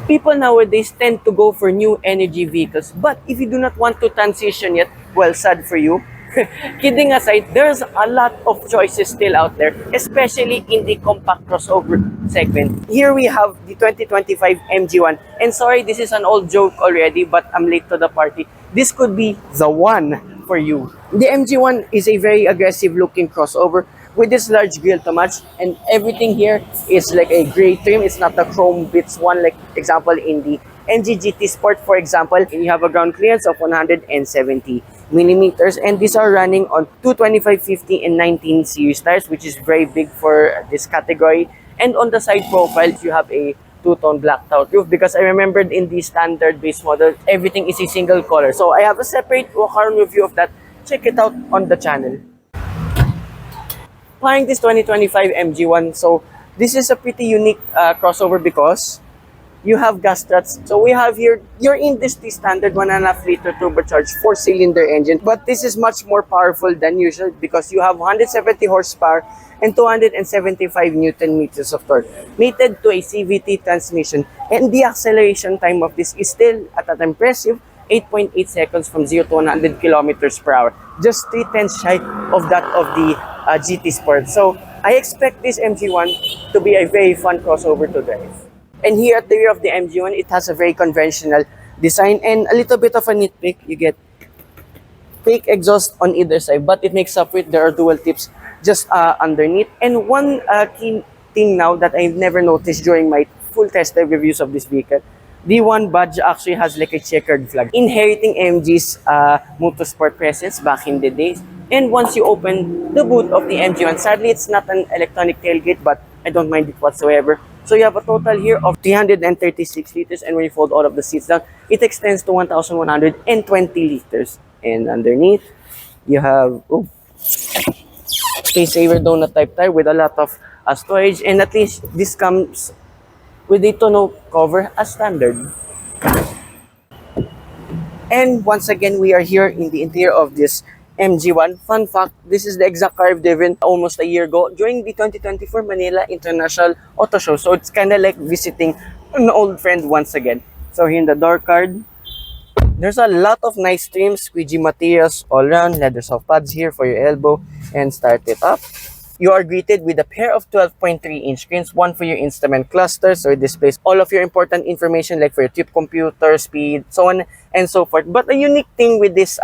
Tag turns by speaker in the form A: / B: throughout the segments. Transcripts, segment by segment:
A: People nowadays tend to go for new energy vehicles. But if you do not want to transition yet, well, sad for you. Kidding aside, there's a lot of choices still out there, especially in the compact crossover segment. Here we have the 2025 MG1. And sorry, this is an old joke already, but I'm late to the party. This could be the one for you. The MG1 is a very aggressive looking crossover with this large grille to match, and everything here is like a gray trim. It's not the chrome bits one, like example in the MG GT Sport, for example. You have a ground clearance of 170 millimeters, and these are running on 225, 50, and 19 series tires, which is very big for this category. And on the side profiles, you have a two-tone blacked out roof, because I remembered in the standard base model, everything is a single color. So I have a separate walk-around review of that. Check it out on the channel. Applying this 2025 MG1, so this is a pretty unique crossover because you have gas struts. So we have here your industry standard 1.5 liter turbocharged 4-cylinder engine, but this is much more powerful than usual because you have 170 horsepower and 275 Newton meters of torque, mated to a CVT transmission, and the acceleration time of this is still at an impressive 8.8 seconds from 0 to 100 kilometers per hour, just 3/10 shy of that of the GT Sport. So I expect this MG1 to be a very fun crossover to drive. And here at the rear of the MG1, it has a very conventional design and a little bit of a nitpick. You get fake exhaust on either side, but it makes up with there are dual tips just underneath. And one key thing now that I've never noticed during my full test drive reviews of this vehicle, the one badge actually has like a checkered flag, inheriting MG's motorsport presence back in the days. And once you open the boot of the MG1, sadly it's not an electronic tailgate, but I don't mind it whatsoever. So you have a total here of 336 liters, and when you fold all of the seats down, it extends to 1,120 liters. And underneath, you have space saver donut type tire with a lot of storage, and at least this comes with a tonneau cover as standard. And once again, we are here in the interior of this MG1. Fun fact, this is the exact car I've driven almost a year ago during the 2024 Manila International Auto Show. So it's kind of like visiting an old friend once again. So here in the door card, there's a lot of nice trims, squeegee materials all around, leather soft pads here for your elbow, and start it up. You are greeted with a pair of 12.3-inch screens, one for your instrument cluster, so it displays all of your important information like for your trip computer, speed, so on and so forth. But a unique thing with this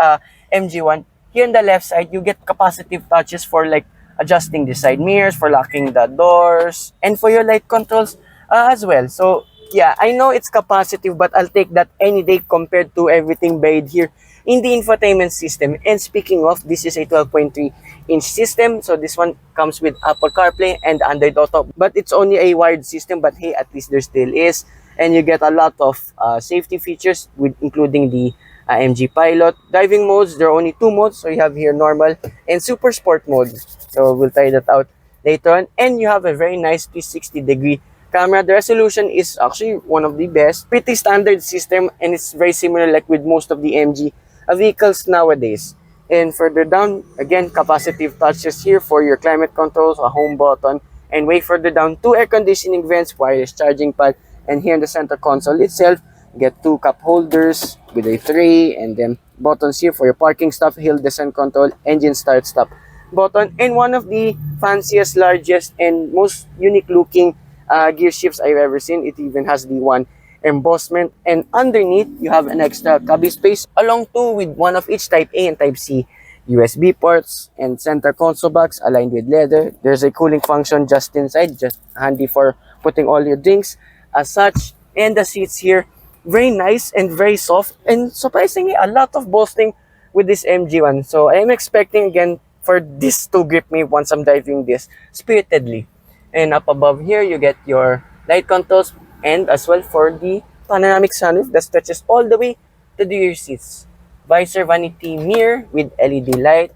A: MG1, here on the left side, you get capacitive touches for like adjusting the side mirrors, for locking the doors, and for your light controls as well. So yeah, I know it's capacitive, but I'll take that any day compared to everything buried here in the infotainment system. And speaking of, this is a 12.3-inch system. So this one comes with Apple CarPlay and Android Auto, but it's only a wired system. But hey, at least there still is. And you get a lot of safety features, with including the MG Pilot. Driving modes, there are only 2 modes. So you have here normal and super sport mode. So we'll try that out later on. And you have a very nice 360-degree camera. The resolution is actually one of the best. Pretty standard system, and it's very similar like with most of the MG vehicles nowadays. And further down, again, capacitive touches here for your climate controls, a home button, and way further down, 2 air conditioning vents, wireless charging pad, and here in the center console itself, you get 2 cup holders with a tray, and then buttons here for your parking stuff, hill descent control, engine start stop button, and one of the fanciest, largest, and most unique looking gear shifts I've ever seen. It even has the one embossment, and underneath you have an extra cubby space along two with one of each Type A and Type C USB ports, and center console box aligned with leather. There's a cooling function just inside, just handy for putting all your drinks as such. And the seats here, very nice and very soft, and surprisingly a lot of bolstering with this MG1. So I am expecting again for this to grip me once I'm driving this spiritedly. And up above here, you get your light controls, and as well for the panoramic sunroof that stretches all the way to the rear seats. Visor vanity mirror with LED light.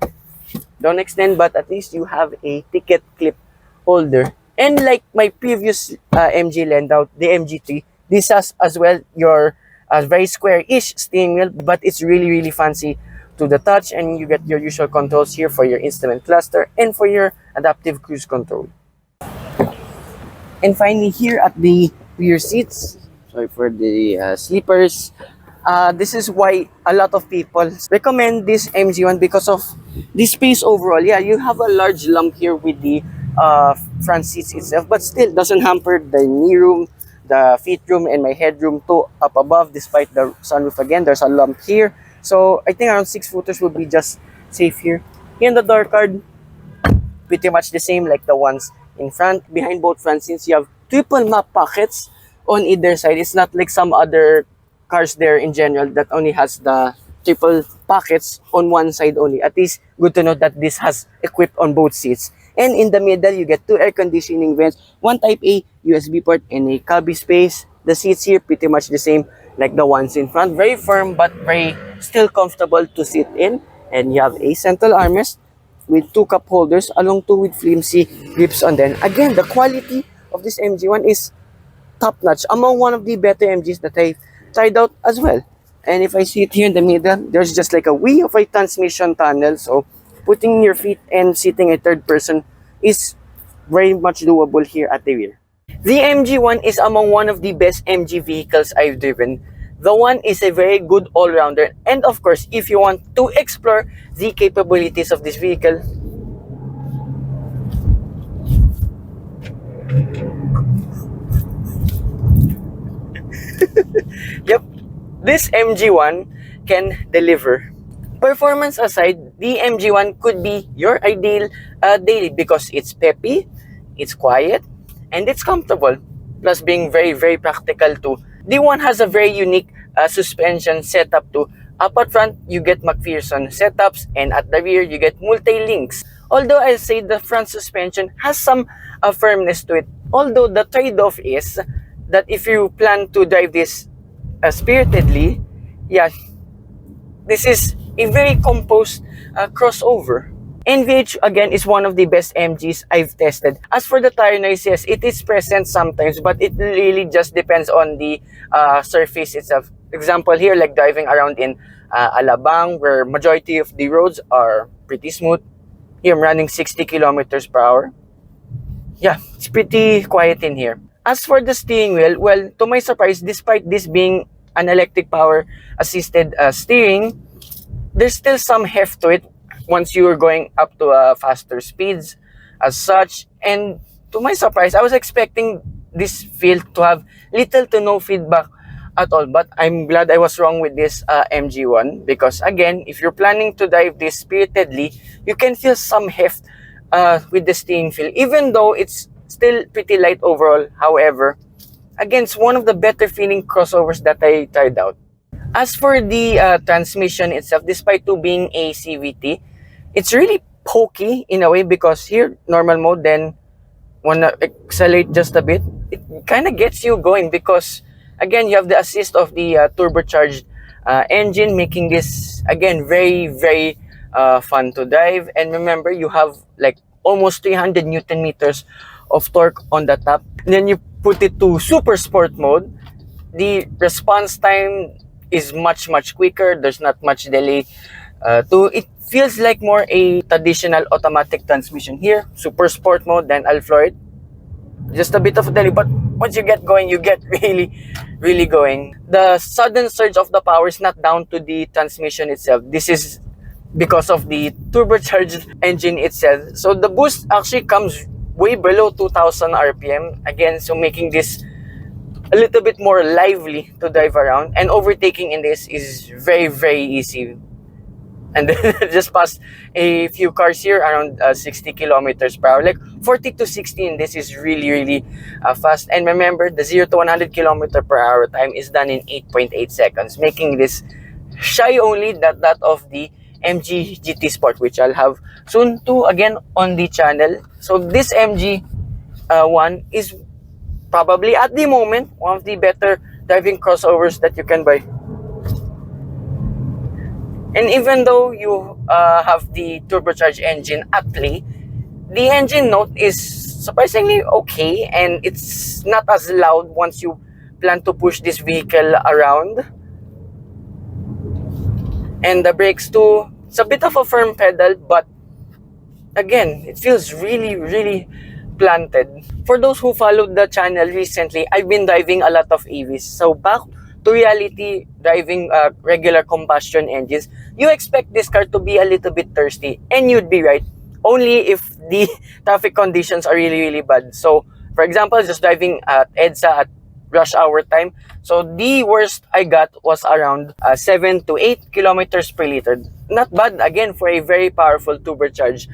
A: Don't extend, but at least you have a ticket clip holder. And like my previous MG Landau, the MG3, this has as well your very square-ish steering wheel, but it's really fancy to the touch, and you get your usual controls here for your instrument cluster and for your adaptive cruise control. And finally, here at the rear seats, so Sorry for the sleepers. This is why a lot of people recommend this MG1 because of the space overall. Yeah, you have a large lump here with the front seats itself, but still doesn't hamper the knee room, the feet room, and my headroom too up above. Despite the sunroof, again, there's a lump here. So I think around 6-footers would be just safe here. Here in the door card, pretty much the same like the ones in front. Behind both front seats, you have triple map pockets on either side. It's not like some other cars there in general that only has the triple pockets on one side only. At least good to know that this has equipped on both seats. And in the middle, you get 2 air conditioning vents, 1 Type A USB port, and a cubby space. The seats here pretty much the same like the ones in front. Very firm but very still comfortable to sit in. And you have a central armrest with 2 cup holders along 2 with flimsy grips on them. Again, the quality of this MG1 is top-notch, among one of the better MGs that I tried out as well. And if I see it here in the middle, there's just like a wheel of a transmission tunnel. So putting your feet and sitting a third person is very much doable here at the rear. The MG1 is among one of the best MG vehicles I've driven. The one is a very good all-rounder. And of course, if you want to explore the capabilities of this vehicle, yep, this MG1 can deliver. Performance aside, the MG1 could be your ideal daily because it's peppy, it's quiet, and it's comfortable. Plus being very, very practical too. The one has a very unique suspension setup too. Up at front, you get McPherson setups, and at the rear, you get multi-links. Although I'll say the front suspension has some firmness to it. Although the trade-off is that if you plan to drive this spiritedly, yeah, this is a very composed crossover. NVH again is one of the best MGs I've tested. As for the tire noise, yes, it is present sometimes, but it really just depends on the surface itself. Example here, like driving around in Alabang, where majority of the roads are pretty smooth. Here I'm running 60 kilometers per hour. Yeah, it's pretty quiet in here. As for the steering wheel, well, to my surprise, despite this being an electric power assisted steering, there's still some heft to it once you are going up to faster speeds as such. And to my surprise, I was expecting this field to have little to no feedback at all, but I'm glad I was wrong with this MG1 because again, if you're planning to drive this spiritedly, you can feel some heft with the steering feel, even though it's still pretty light overall. However, again, it's one of the better feeling crossovers that I tried out. As for the transmission itself, despite to being a CVT, it's really pokey in a way because here, normal mode, then when I accelerate just a bit, it kind of gets you going because, again, you have the assist of the turbocharged engine, making this, again, very, very fun to drive. And remember, you have like almost 300 Newton meters of torque on the top. And then you put it to super sport mode. The response time is much quicker. There's not much delay it feels like more a traditional automatic transmission. Here, super sport mode, then I'll floor it, just a bit of a delay, but once you get going, you get really going. The sudden surge of the power is not down to the transmission itself. This is because of the turbocharged engine itself. So the boost actually comes way below 2000 RPM again, so making this a little bit more lively to drive around, and overtaking in this is very easy. And then just past a few cars here around 60 kilometers per hour, like 40 to 60 in this is really fast. And remember, the 0 to 100 kilometer per hour time is done in 8.8 seconds, making this shy only that of the MG GT Sport, which I'll have soon too again on the channel. So this MG one is probably at the moment one of the better driving crossovers that you can buy. And even though you have the turbocharged engine at play, the engine note is surprisingly okay, and it's not as loud once you plan to push this vehicle around. And the brakes too, it's a bit of a firm pedal, but again, it feels really planted. For those who followed the channel recently, I've been driving a lot of EVs. So back to reality, driving regular combustion engines, you expect this car to be a little bit thirsty, and you'd be right. Only if the traffic conditions are really, really bad. So, for example, just driving at EDSA at rush hour time. So the worst I got was around 7 to 8 kilometers per liter. Not bad, again, for a very powerful turbocharged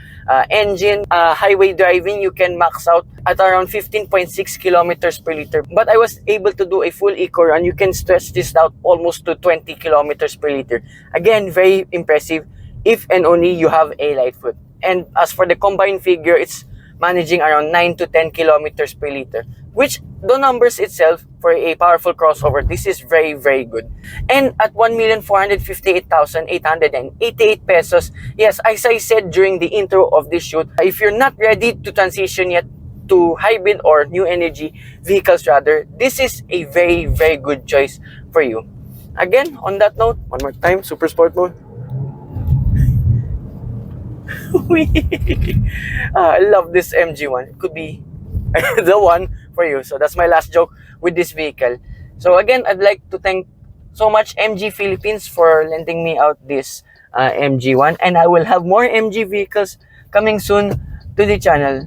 A: engine. Highway driving, you can max out at around 15.6 kilometers per liter. But I was able to do a full eco run. You can stretch this out almost to 20 kilometers per liter. Again, very impressive if and only you have a light foot. And as for the combined figure, it's managing around 9 to 10 kilometers per liter, which the numbers itself for a powerful crossover, this is very, very good. And at 1,458,888 pesos, yes, as I said during the intro of this shoot, if you're not ready to transition yet to hybrid or new energy vehicles rather, this is a very, very good choice for you. Again, on that note, one more time, super sport mode. I love this MG1. It could be the one for you. So that's my last joke with this vehicle. So again, I'd like to thank so much MG Philippines for lending me out this MG1, and I will have more MG vehicles coming soon to the channel.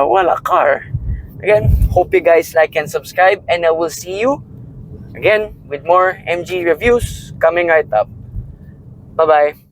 A: What a car. Again, hope you guys like and subscribe, and I will see you again with more MG reviews coming right up. Bye-bye.